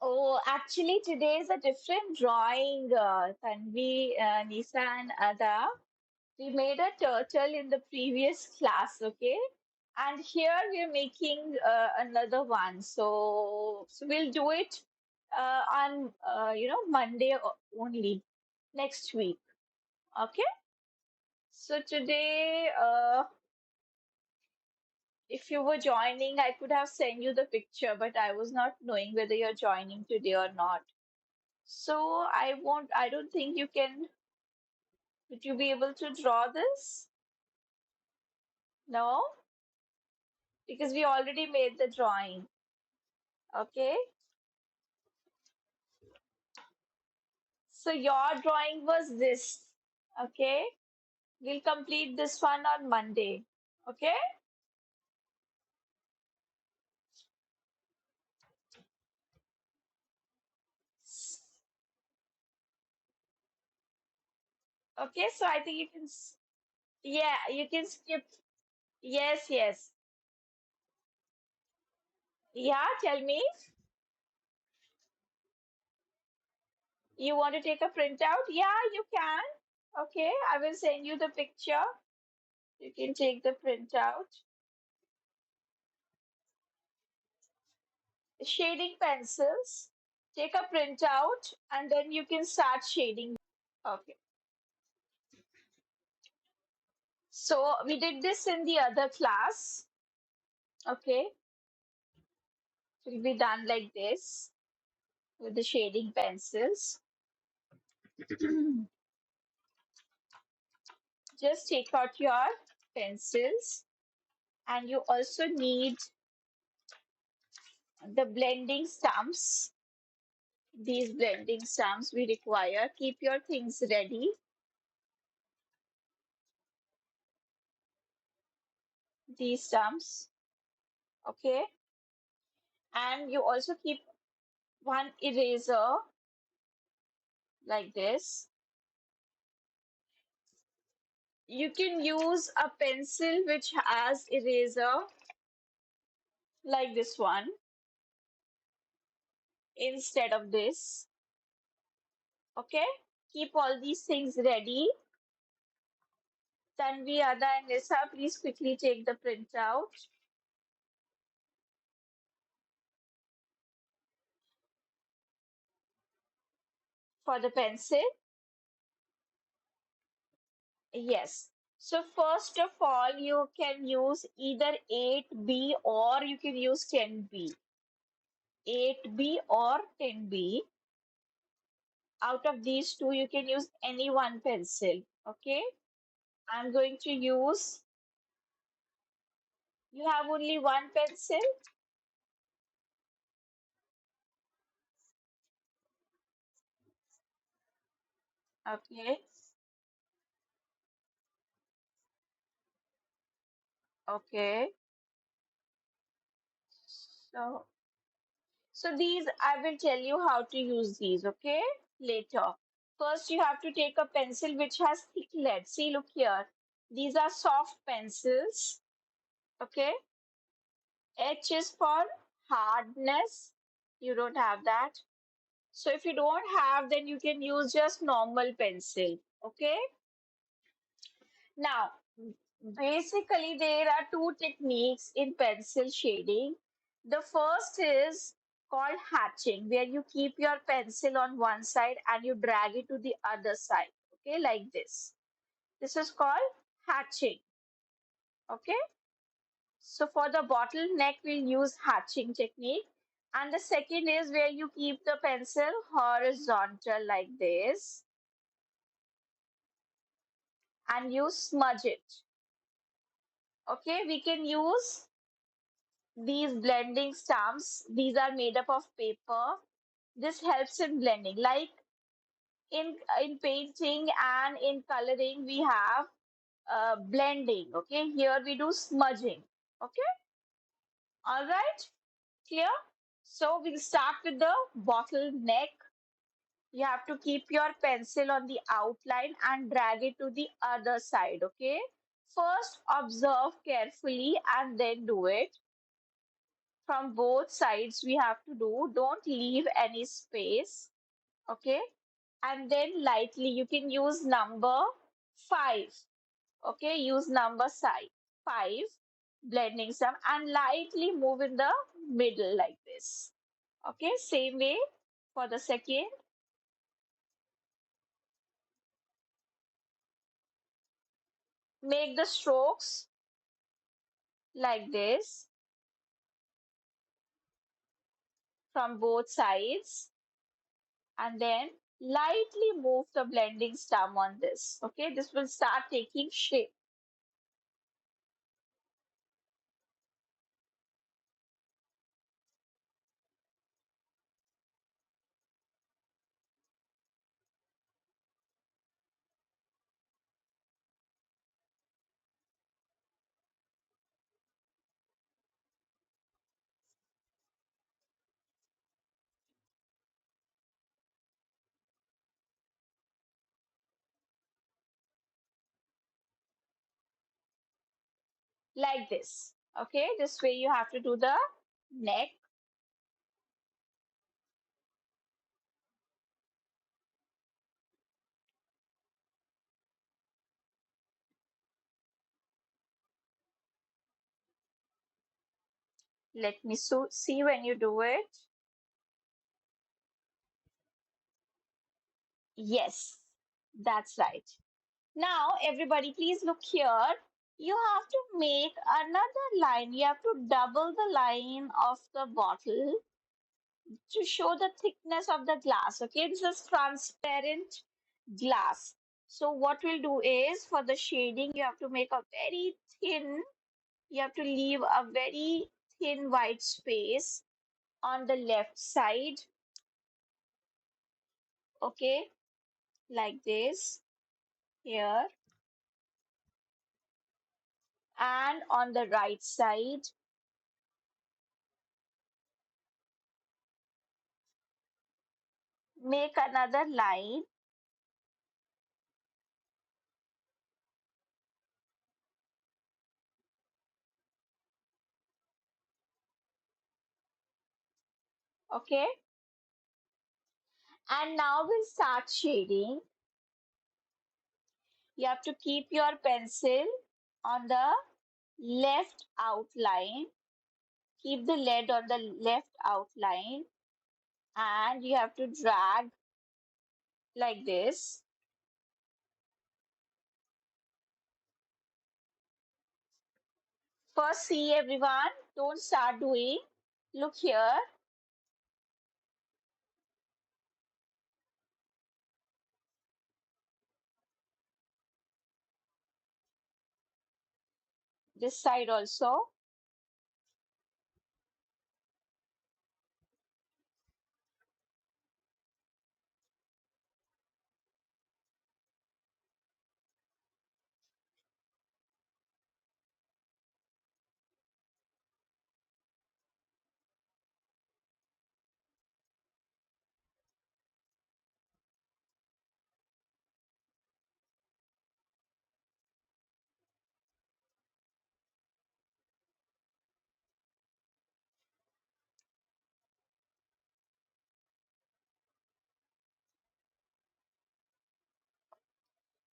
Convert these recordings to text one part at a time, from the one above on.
Oh, actually, today is a different drawing, Tanvi, Nisa, and Ada. We made a turtle in the previous class, okay? And here we're making another one. So we'll do it on, Monday only, next week, okay? So today, if you were joining, I could have sent you the picture, but I was not knowing whether you're joining today or not. So I don't think you can, would you be able to draw this? No? Because we already made the drawing. Okay. So your drawing was this. Okay. We'll complete this one on Monday. Okay. Okay. So I think you can, yeah, you can skip. Yes, yes. Yeah, tell me. You want to take a printout? Yeah, you can. Okay. I will send you the picture. You can take the printout. Shading pencils. Take a printout and then you can start shading. Okay. So we did this in the other class. Okay. It will be done like this with the shading pencils. Just take out your pencils and you also need the blending stumps. These blending stumps we require. Keep your things ready. These stumps. Okay. And you also keep one eraser like this. You can use a pencil which has eraser like this one instead of this. Okay, keep all these things ready. Tanvi, Ada, and Nisa, please quickly take the printout for the pencil. Yes. So first of all, you can use either 8B or you can use 10B. 8B or 10B. Out of these two, you can use any one pencil. Okay. I'm going to use, you have only one pencil. Okay. Okay. So, so these, I will tell you how to use these, okay? Later. First, you have to take a pencil which has thick lead. See, look here. These are soft pencils, okay? H is for hardness. You don't have that. So if you don't have, then you can use just normal pencil, okay? Now, basically, there are two techniques in pencil shading. The first is called hatching, where you keep your pencil on one side and you drag it to the other side, okay, like this. This is called hatching, okay? So for the bottleneck, we'll use hatching technique. And the second is where you keep the pencil horizontal like this and you smudge it. Okay, we can use these blending stamps. These are made up of paper. This helps in blending. Like in painting and in coloring, we have blending. Okay, here we do smudging. Okay, all right, clear? So we'll start with the bottleneck. You have to keep your pencil on the outline and drag it to the other side. Okay, first observe carefully and then do it. from both sides we have to do. Don't leave any space. Okay. And then lightly you can use number 5. Okay. Use number side 5, blending some, and lightly move in the middle like this. Okay. Same way for the second. Make the strokes like this from both sides, and then lightly move the blending stem on this. Okay, this will start taking shape like this. Okay, this way you have to do the neck. Let me see when you do it. Yes, that's right. Now, everybody, please look here. You have to make another line. You have to double the line of the bottle to show the thickness of the glass. Okay, this is transparent glass. So what we'll do is for the shading, you have to make a very thin, you have to leave a very thin white space on the left side. Okay, like this here, and on the right side, make another line. Okay, and now we'll start shading. You have to keep your pencil on the left outline. Keep the lead on the left outline, and you have to drag like this. First, see everyone, don't start doing. Look here, this side also.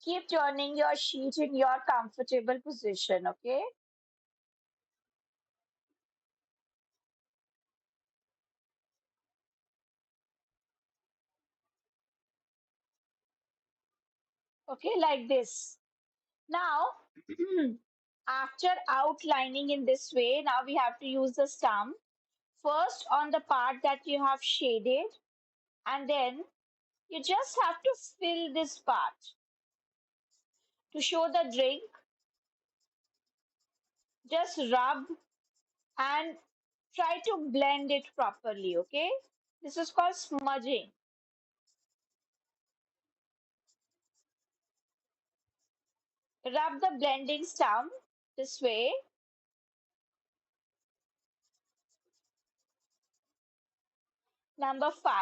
Keep turning your sheet in your comfortable position, okay? Okay, like this. Now, after outlining in this way, now we have to use the stump. First on the part that you have shaded, and then you just have to fill this part. To show the drink, just rub and try to blend it properly, okay? This is called smudging. Rub the blending stump this way. Number 5.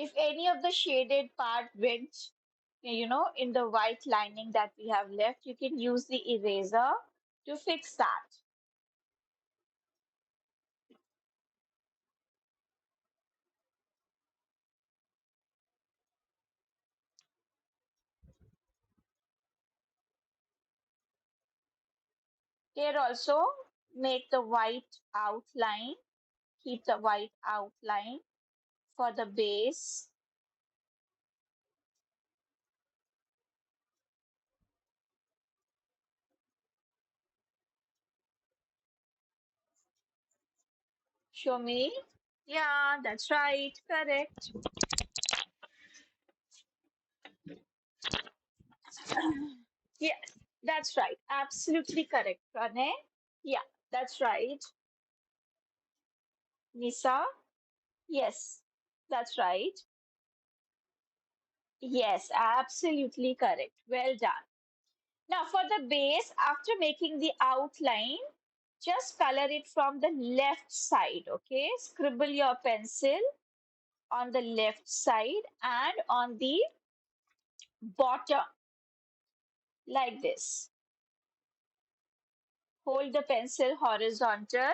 If any of the shaded part went, in the white lining that we have left, you can use the eraser to fix that. Here also, make the white outline, keep the white outline for the base. Show me. Yeah, that's right. Correct. Yes, that's right. Absolutely correct, Pranay. Yeah, that's right. Nisa? Yes, that's right. Yes, absolutely correct. Well done. Now, for the base, after making the outline, just color it from the left side, okay? Scribble your pencil on the left side and on the bottom, like this. Hold the pencil horizontal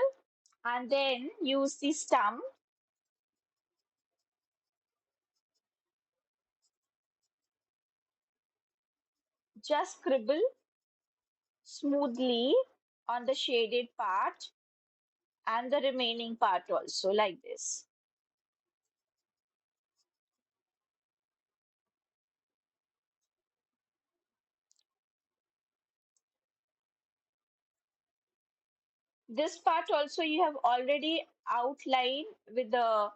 and then use the stump. Just scribble smoothly on the shaded part and the remaining part also, like this. This part also you have already outlined with the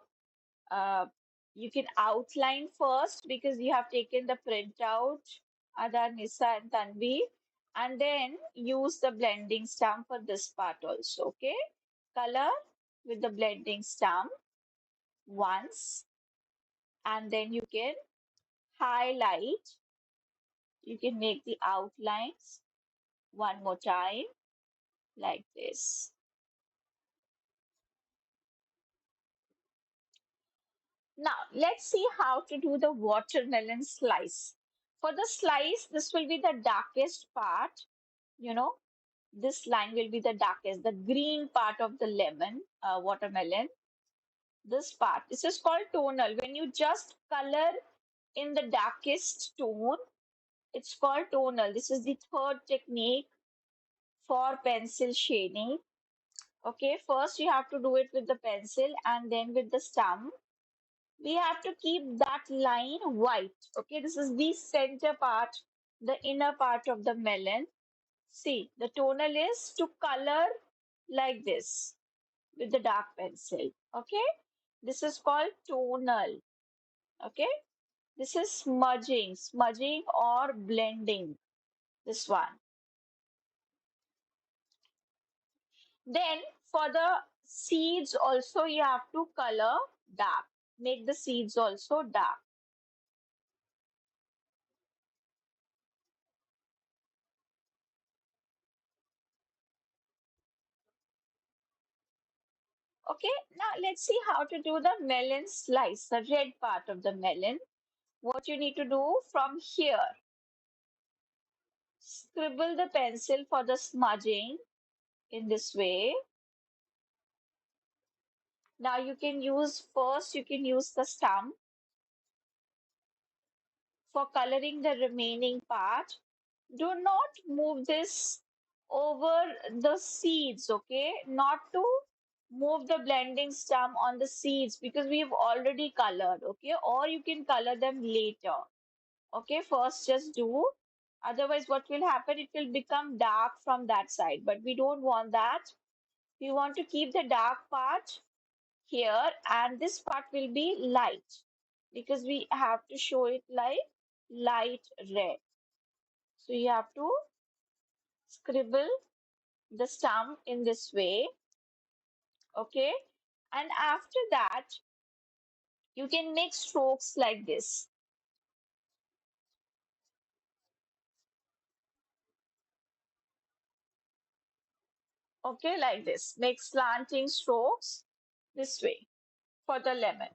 uh, you can outline first because you have taken the printout, Adar, Nisa, and Tanvi, and then use the blending stamp for this part also. Okay, color with the blending stamp once, and then you can highlight. You can make the outlines one more time like this. Now, let's see how to do the watermelon slice. For the slice, this will be the darkest part, you know, this line will be the darkest, the green part of the watermelon. This part, this is called tonal. When you just color in the darkest tone, it's called tonal. This is the third technique for pencil shading. Okay, first you have to do it with the pencil and then with the stump. We have to keep that line white. Okay, this is the center part, the inner part of the melon. See, the tonal is to color like this with the dark pencil. Okay, this is called tonal. Okay, this is smudging or blending. This one. Then for the seeds also you have to color dark. Make the seeds also dark. Okay, now let's see how to do the melon slice, the red part of the melon. What you need to do from here, scribble the pencil for the smudging in this way. Now you can use the stump for coloring the remaining part. Do not move this over the seeds, okay? Not to move the blending stump on the seeds because we've already colored, okay? Or you can color them later. Okay, first just do. Otherwise, what will happen? It will become dark from that side, but we don't want that. We want to keep the dark part here, and this part will be light because we have to show it like light red. So you have to scribble the stump in this way, okay? And after that, you can make strokes like this, okay? Like this. Make slanting strokes this way for the lemon.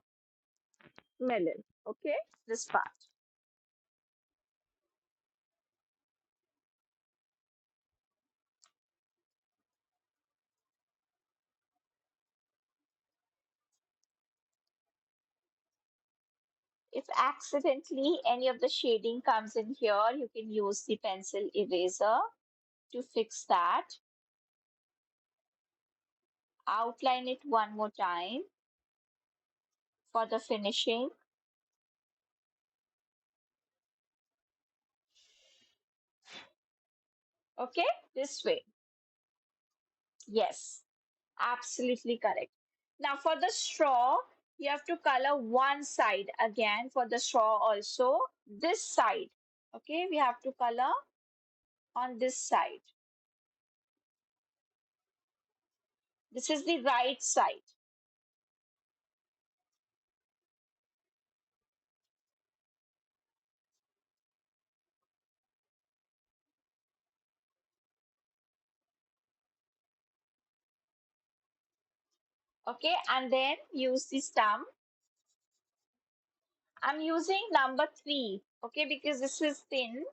melon. Okay, this part. If accidentally any of the shading comes in here, you can use the pencil eraser to fix that. Outline it one more time for the finishing. Okay, this way. Yes, absolutely correct. Now for the straw, you have to color one side again for the straw also. This side. Okay, we have to color on this side. This is the right side. Okay, and then use the stump. I'm using number 3, okay, because this is thin.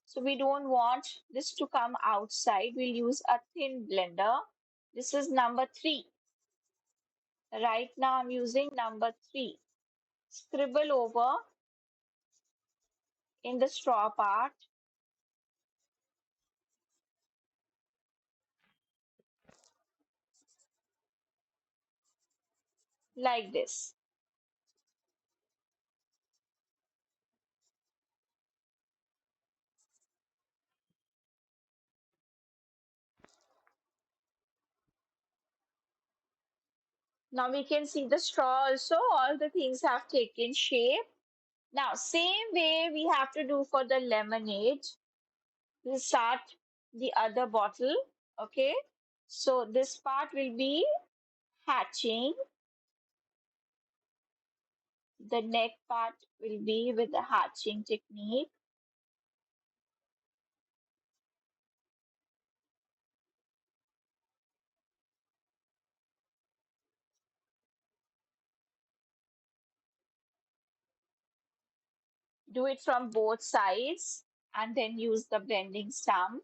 So we don't want this to come outside. We'll use a thin blender. This is number 3. Right now I'm using number 3. Scribble over in the straw part like this. Now we can see the straw also. All the things have taken shape. Now, same way we have to do for the lemonade. We'll start the other bottle. Okay. So this part will be hatching. The neck part will be with the hatching technique. Do it from both sides and then use the blending stump.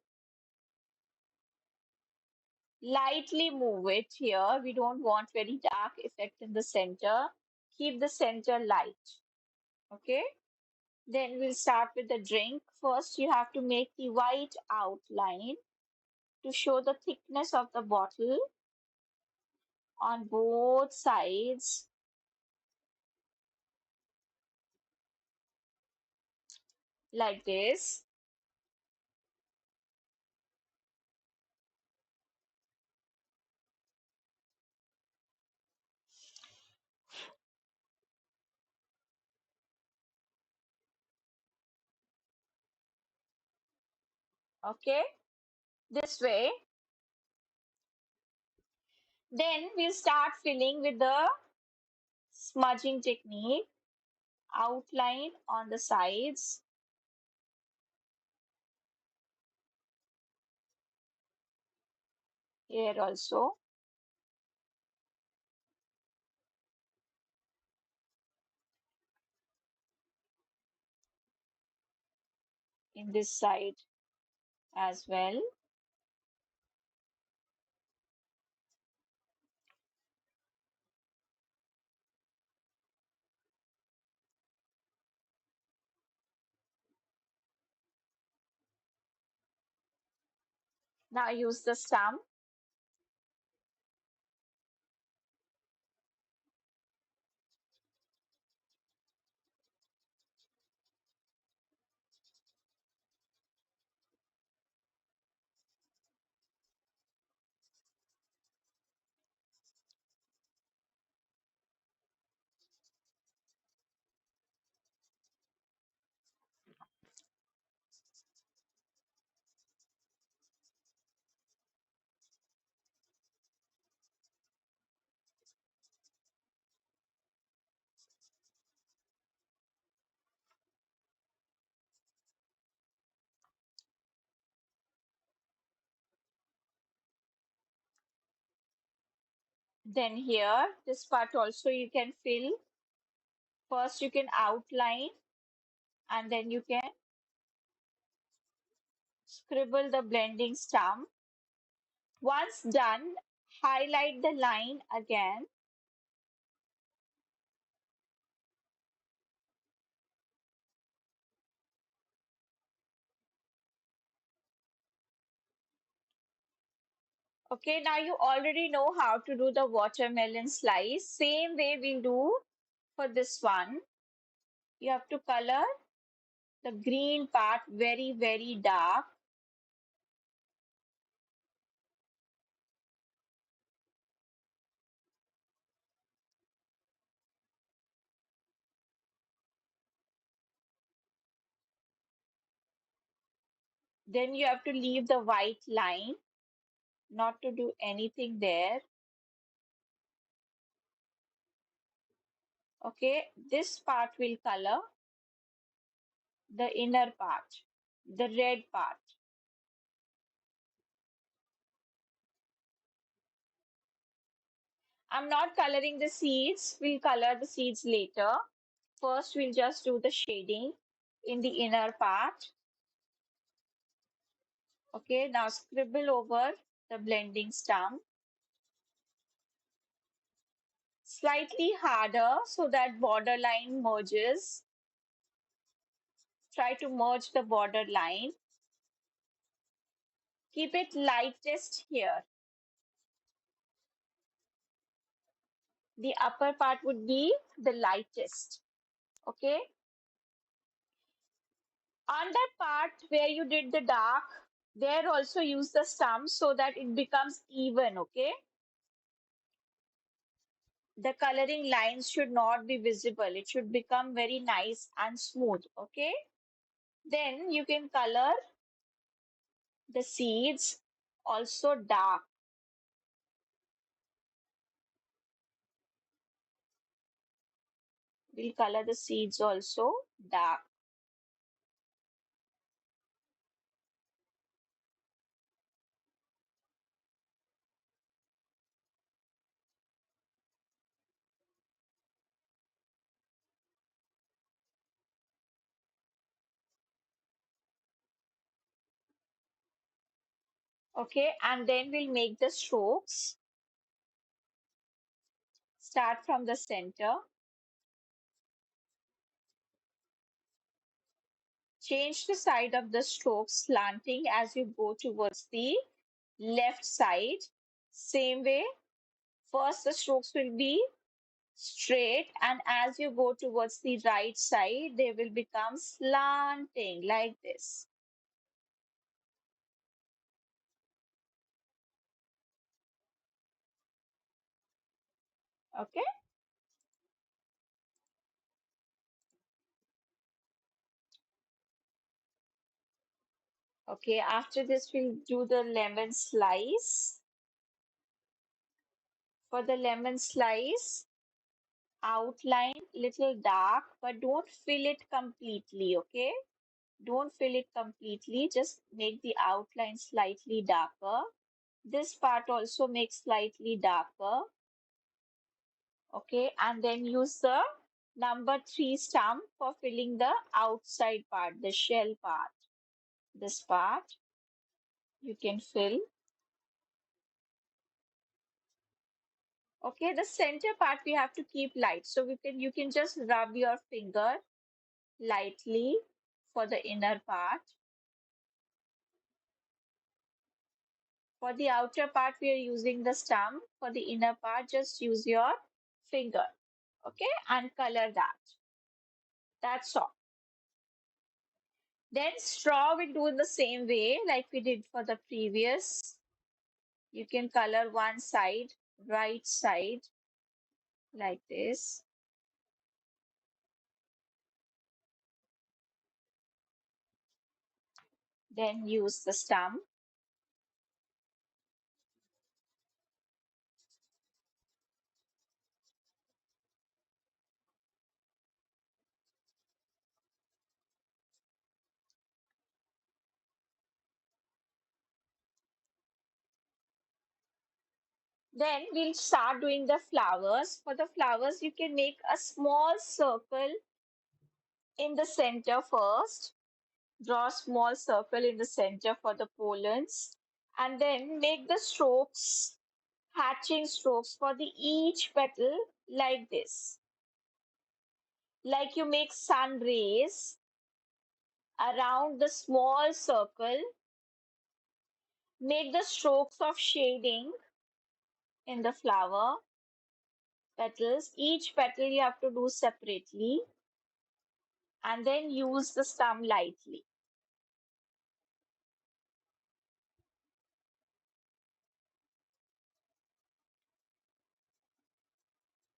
Lightly move it here. We don't want very dark effect in the center. Keep the center light. Okay. Then we'll start with the drink. First, you have to make the white outline to show the thickness of the bottle on both sides like this. Okay. This way. Then we'll start filling with the smudging technique. Outline on the sides here also. In this side as well. Now use the stump. Then here, this part also you can fill First, you can outline and then you can scribble the blending stamp. Once done, highlight the line again. Okay, now you already know how to do the watermelon slice. Same way we'll do for this one. You have to color the green part very, very dark. Then you have to leave the white line, not to do anything there. Okay, this part will color the inner part, the red part. I'm not coloring the seeds. We'll color the seeds later. First, we'll just do the shading in the inner part. Okay, now scribble over the blending stump slightly harder so that borderline merges. Try to merge the border line. Keep it lightest here. The upper part would be the lightest. Okay. On that part where you did the dark, there also use the stump so that it becomes even. Okay. The coloring lines should not be visible. It should become very nice and smooth. Okay. Then you can color the seeds also dark. We'll color the seeds also dark. Okay, and then we'll make the strokes. Start from the center. Change the side of the stroke slanting as you go towards the left side. Same way, first the strokes will be straight, and as you go towards the right side, they will become slanting like this. Okay. Okay, after this, we'll do the lemon slice. For the lemon slice, outline little dark, but don't fill it completely, okay? Don't fill it completely, just make the outline slightly darker. This part also makes slightly darker, okay? And then use the number 3 stamp for filling the outside part, the shell part. This part you can fill. Okay, the center part we have to keep light. So you can just rub your finger lightly for the inner part. For the outer part, we are using the stump. For the inner part, just use your finger. Okay, and color that. That's all. Then straw we'll do in the same way like we did for the previous. You can color one side, right side, like this. Then use the stump. Then we'll start doing the flowers. For the flowers, you can make a small circle in the center first. Draw a small circle in the center for the pollens. And then make the strokes, hatching strokes for the each petal like this. Like you make sun rays around the small circle. Make the strokes of shading in the flower petals. Each petal you have to do separately and then use the stem lightly.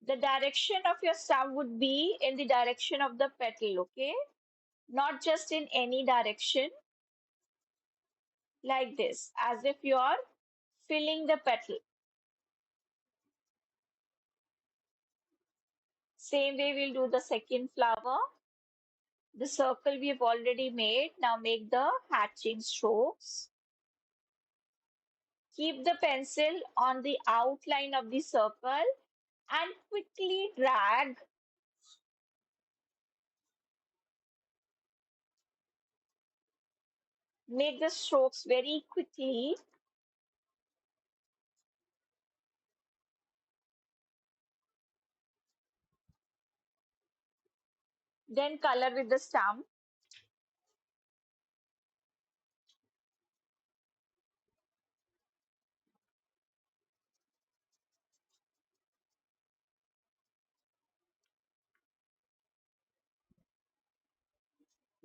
The direction of your stem would be in the direction of the petal, okay? Not just in any direction, like this, as if you are filling the petal. Same way we'll do the second flower. The circle we've already made. Now make the hatching strokes. Keep the pencil on the outline of the circle and quickly drag. Make the strokes very quickly. Then color with the stamp.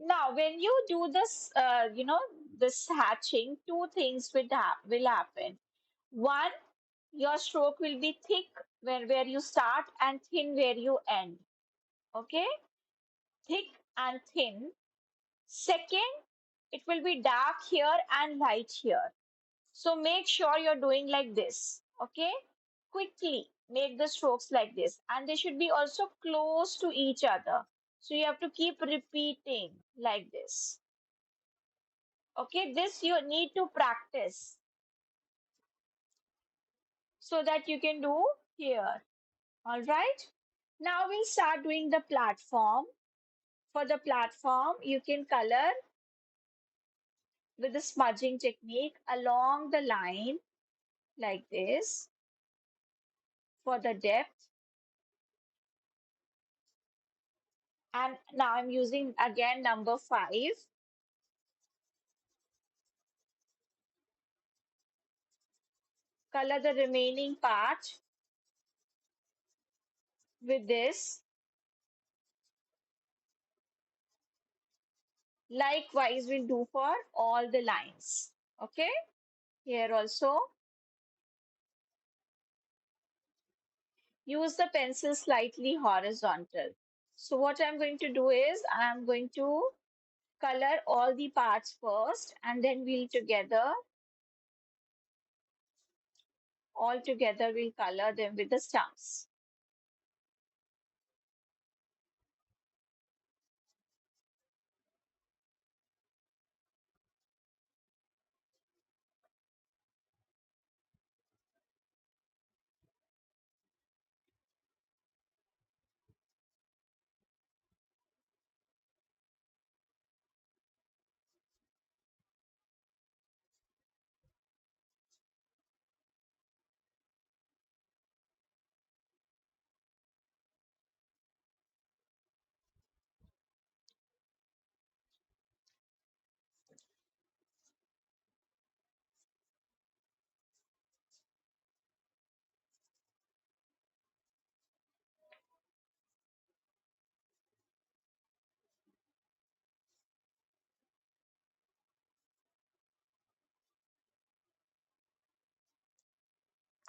Now, when you do this, this hatching, two things will happen. One, your stroke will be thick where you start and thin where you end. Okay, thick and thin. Second, it will be dark here and light here. So make sure you're doing like this. Okay, quickly make the strokes like this, and they should be also close to each other. So you have to keep repeating like this. Okay, this you need to practice so that you can do here. All right. Now we'll start doing the platform. For the platform, you can color with the smudging technique along the line like this for the depth. And now I'm using again number 5. Color the remaining part with this. Likewise, we'll do for all the lines. Okay, here also use the pencil slightly horizontal. So what I'm going to do is I'm going to color all the parts first and then all together we'll color them with the stumps.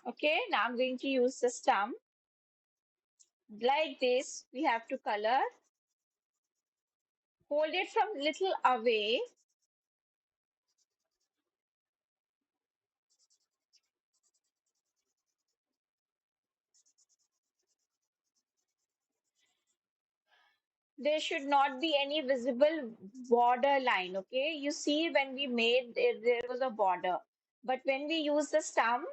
Okay, now I'm going to use the stump. Like this, we have to color. Hold it from little away. There should not be any visible border line. Okay, you see when we made it, there was a border. But when we use the stump,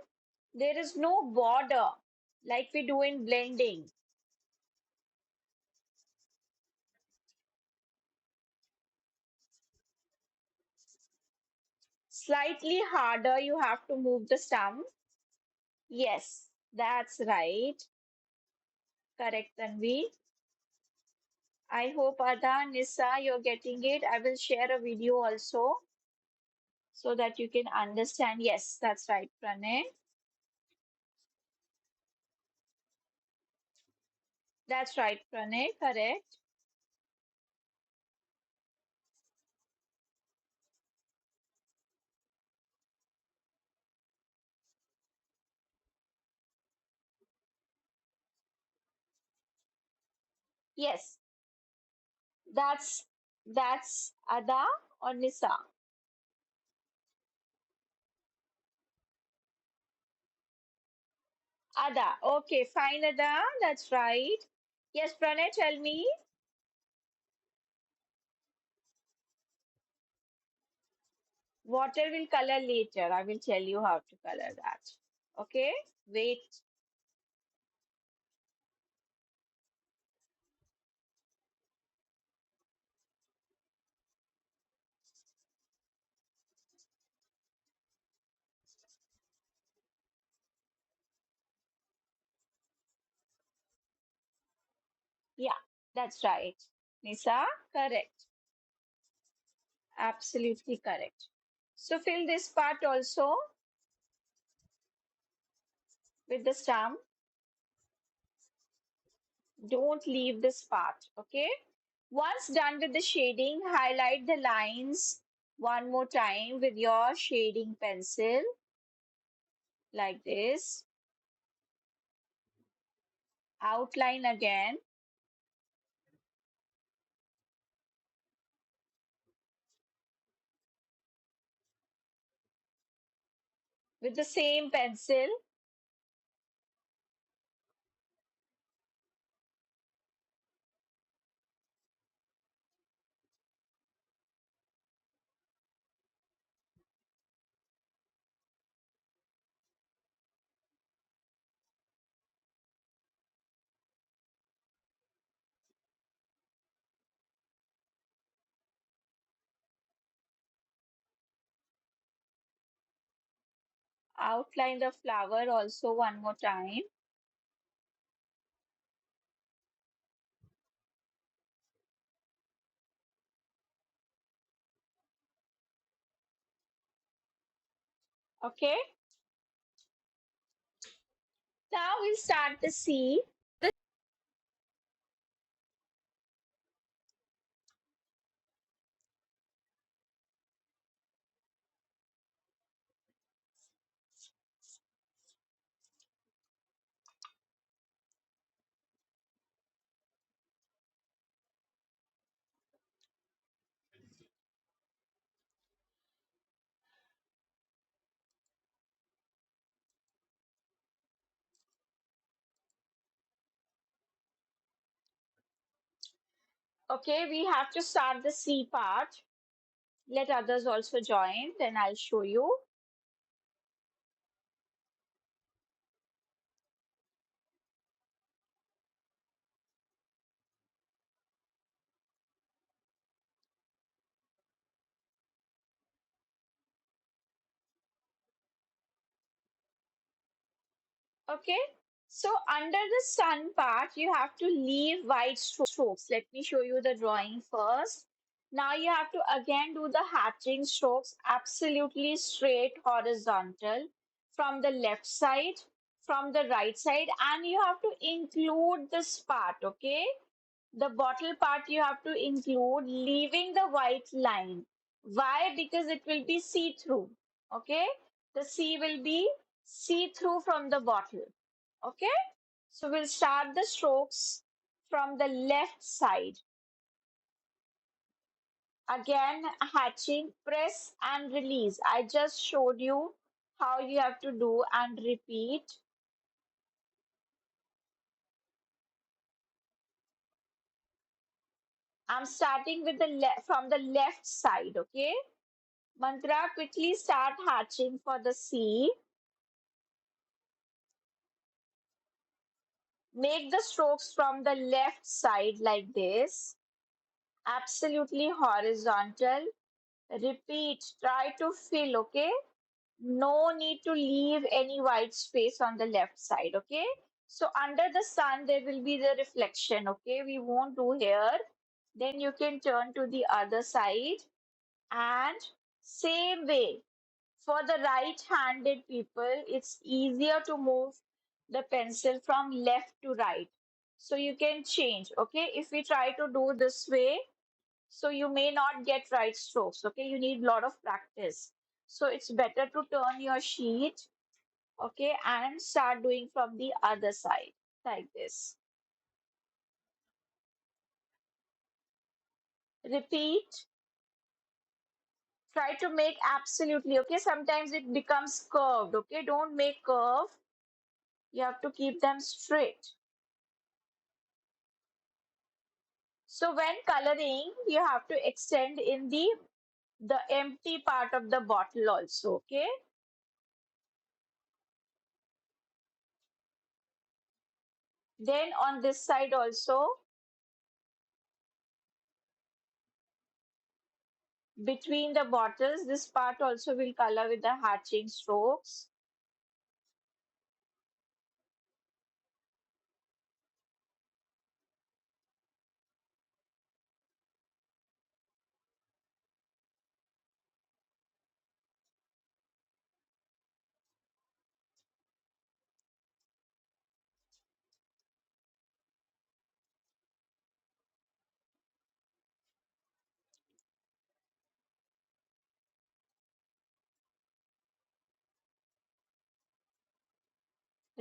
There is no border like we do in blending. Slightly harder, you have to move the stump. Yes, that's right. Correct, Tanvi. I hope Ada, Nisa, you're getting it. I will share a video also so that you can understand. Yes, that's right, Pranay. That's right, Pranay. Correct. Yes, that's that's Ada or Nisa. Ada. Okay, fine, Ada. That's right. Yes, Pranay, tell me. Water will color later. I will tell you how to color that. Okay, wait. Yeah, that's right. Nisa, correct. Absolutely correct. So fill this part also with the stamp. Don't leave this part, okay? Once done with the shading, highlight the lines one more time with your shading pencil like this. Outline again with the same pencil. Outline the flower also one more time. Okay. Now we'll start the seed. Okay, we have to start the C part. Let others also join, then I'll show you. Okay, so under the sun part, you have to leave white strokes. Let me show you the drawing first. Now you have to again do the hatching strokes absolutely straight horizontal from the left side, from the right side, and you have to include this part, okay? The bottle part you have to include, leaving the white line. Why? Because it will be see-through. Okay? The C will be see-through from the bottle. Okay? So we'll start the strokes from the left side. Again, hatching, press and release. I just showed you how you have to do and repeat. I'm starting with the left from the left side, okay? Mantra, quickly start hatching for the C. Make the strokes from the left side like this, absolutely horizontal. Repeat, try to fill, okay? No need to leave any white space on the left side, okay? So under the sun, there will be the reflection, okay? We won't do here. Then you can turn to the other side and same way. For the right-handed people, it's easier to move the pencil from left to right. So you can change, okay? If we try to do this way, so you may not get right strokes, okay? You need a lot of practice. So it's better to turn your sheet, okay, and start doing from the other side like this. Repeat. Try to make absolutely, okay? Sometimes it becomes curved, okay? Don't make curve. You have to keep them straight. So when coloring, you have to extend in the empty part of the bottle also, okay? Then on this side also, between the bottles, this part also will color with the hatching strokes.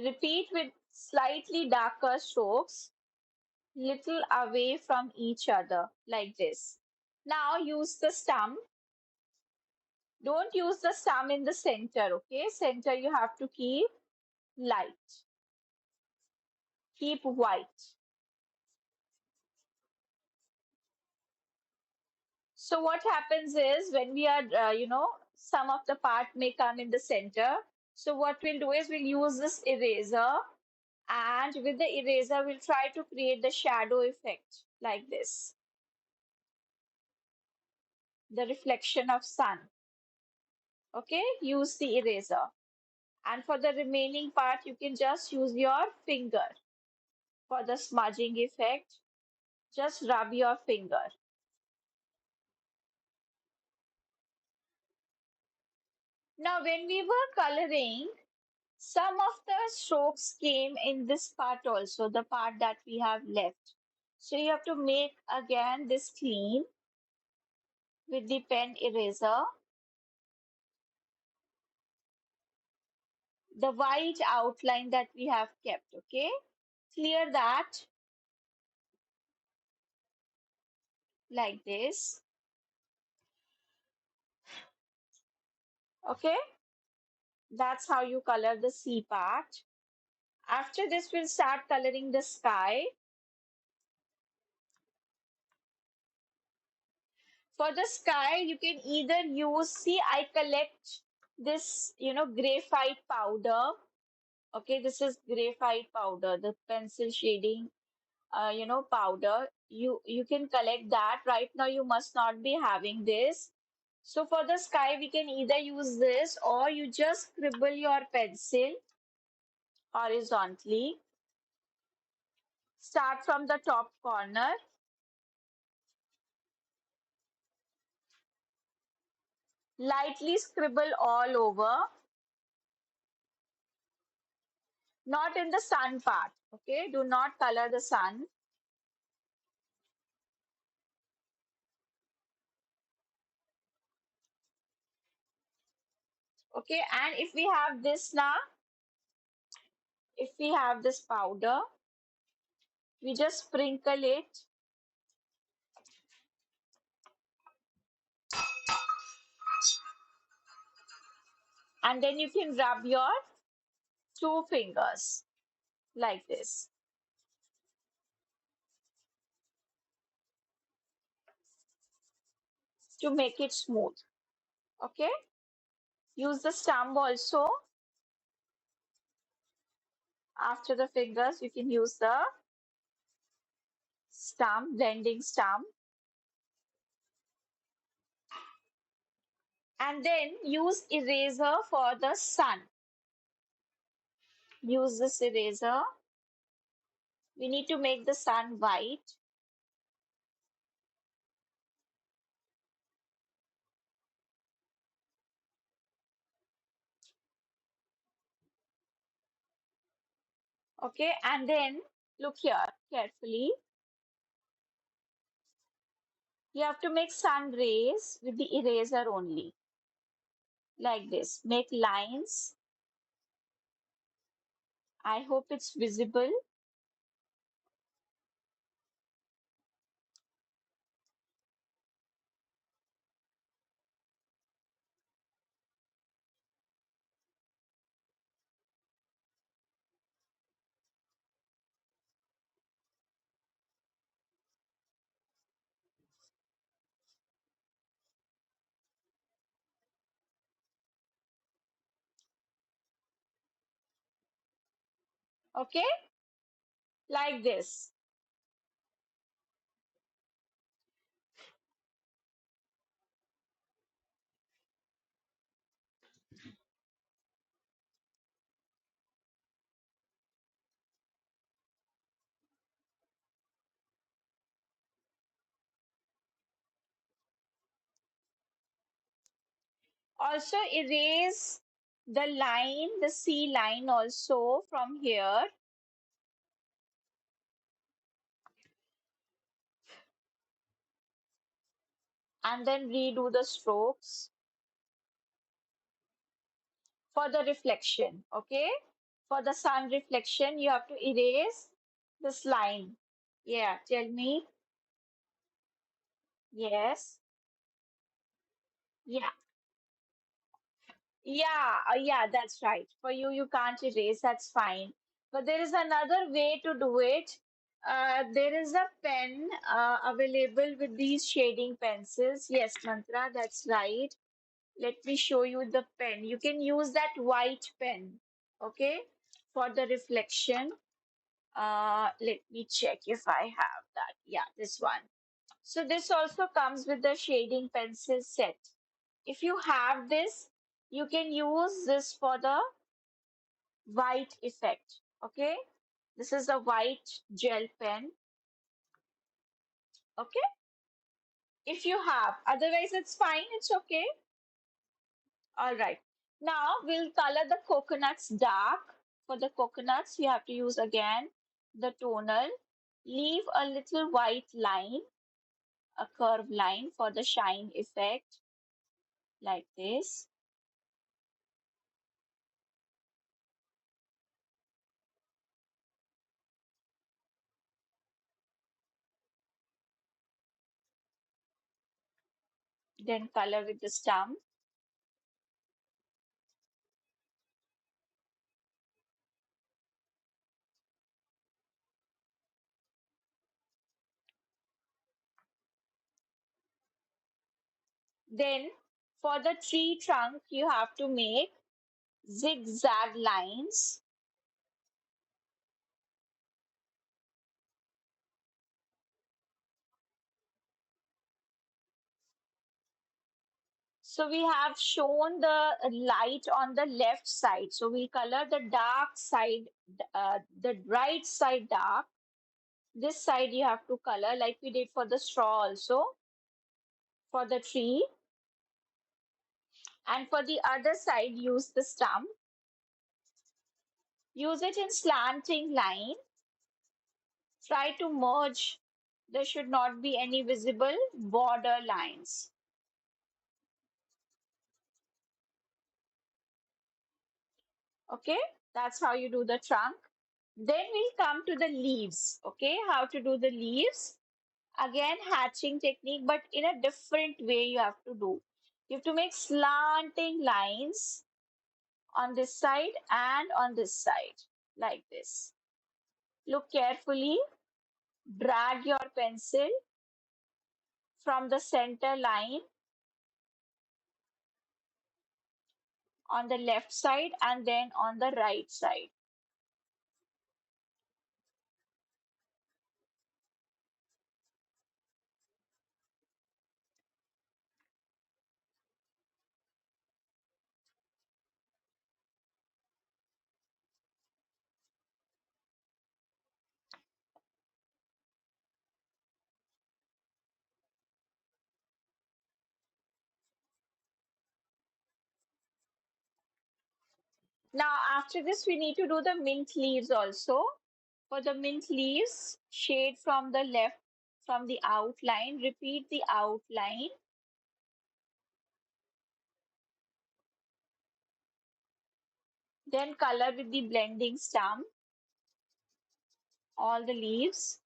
Repeat with slightly darker strokes, little away from each other, like this. Now use the stump. Don't use the stump in the center, okay? Center you have to keep light, keep white. So what happens is when we are, some of the part may come in the center. So what we'll do is we'll use this eraser, and with the eraser, we'll try to create the shadow effect like this, the reflection of sun. Okay, use the eraser. And for the remaining part, you can just use your finger for the smudging effect. Just rub your finger. Now, when we were coloring, some of the strokes came in this part also, the part that we have left. So you have to make again this clean with the pen eraser. The white outline that we have kept, okay? Clear that like this, okay? That's how you color the sea part. After this, we'll start coloring the sky. For the sky, you can either use, see, I collect this, graphite powder. Okay, this is graphite powder, the pencil shading, powder. You can collect that. Right now, you must not be having this. So for the sky, we can either use this or you just scribble your pencil horizontally. Start from the top corner. Lightly scribble all over. Not in the sun part. Okay, do not color the sun. Okay, and if we have this now, if we have this powder, we just sprinkle it, and then you can rub your two fingers like this to make it smooth. Okay, use the stump also. After the fingers, you can use the stump, blending stump, and then use eraser for the sun. Use this eraser. We need to make the sun white. Okay, and then look here carefully. You have to make sun rays with the eraser only, like this. Make lines. I hope it's visible. Okay, like this. Also erase the line, the C line also from here, and then redo the strokes for the reflection. Okay, for the sun reflection, you have to erase this line. Yeah, tell me. Yes. Yeah. Yeah, that's right. For you, you can't erase, that's fine. But there is another way to do it. There is a pen available with these shading pencils. Yes, Mantra, that's right. Let me show you the pen. You can use that white pen, okay, for the reflection. Let me check if I have that. Yeah, this one. So this also comes with the shading pencil set. If you have this, you can use this for the white effect. Okay, this is a white gel pen. Okay, if you have, otherwise it's fine, it's okay. All right, now we'll color the coconuts dark. For the coconuts, you have to use again the tonal. Leave a little white line, a curved line for the shine effect, like this. Then color with the stump. Then for the tree trunk, you have to make zigzag lines. So we have shown the light on the left side. So we color the dark side, the right side dark. This side you have to color like we did for the straw also, for the tree. And for the other side, use the stump. Use it in slanting line. Try to merge. There should not be any visible border lines. Okay, that's how you do the trunk. Then we'll come to the leaves. Okay, how to do the leaves. Again, hatching technique, but in a different way you have to do. You have to make slanting lines on this side and on this side, like this. Look carefully, drag your pencil from the center line on the left side and then on the right side. Now, after this, we need to do the mint leaves also. For the mint leaves, shade from the left from the outline, repeat the outline, then color with the blending stamp all the leaves.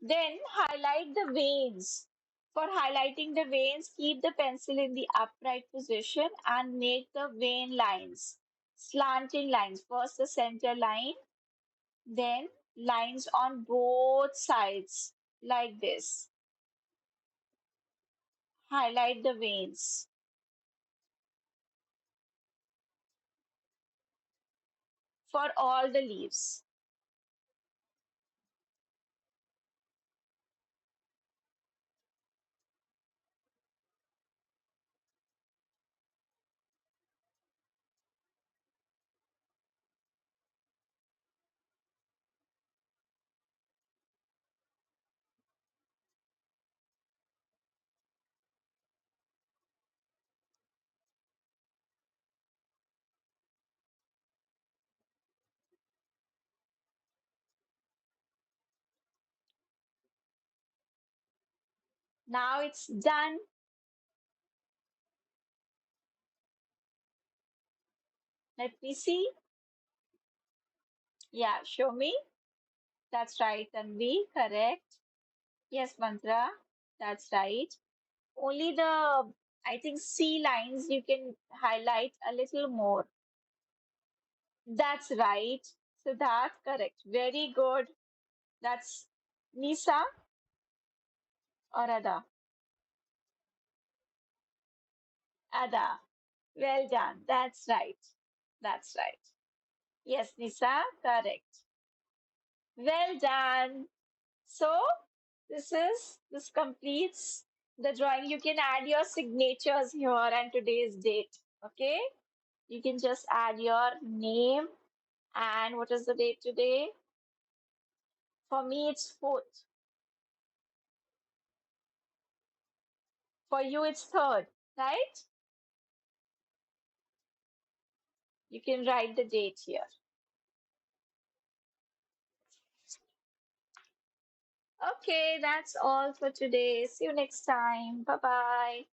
Then highlight the veins. For highlighting the veins, keep the pencil in the upright position and make the vein lines, slanting lines. First the center line, then lines on both sides like this. Highlight the veins. For all the leaves. Now it's done. Let me see. Yeah, show me. That's right, Tanvi. Correct. Yes, Mantra. That's right. Only the, I think, C lines you can highlight a little more. That's right. So that's correct. Very good. That's Nisa or Ada? Ada. Well done. That's right. That's right. Yes, Nisa. Correct. Well done. So this completes the drawing. You can add your signatures here and today's date. Okay? You can just add your name and what is the date today? For me, it's 4th. For you, it's 3rd, right? You can write the date here. Okay, that's all for today. See you next time. Bye bye.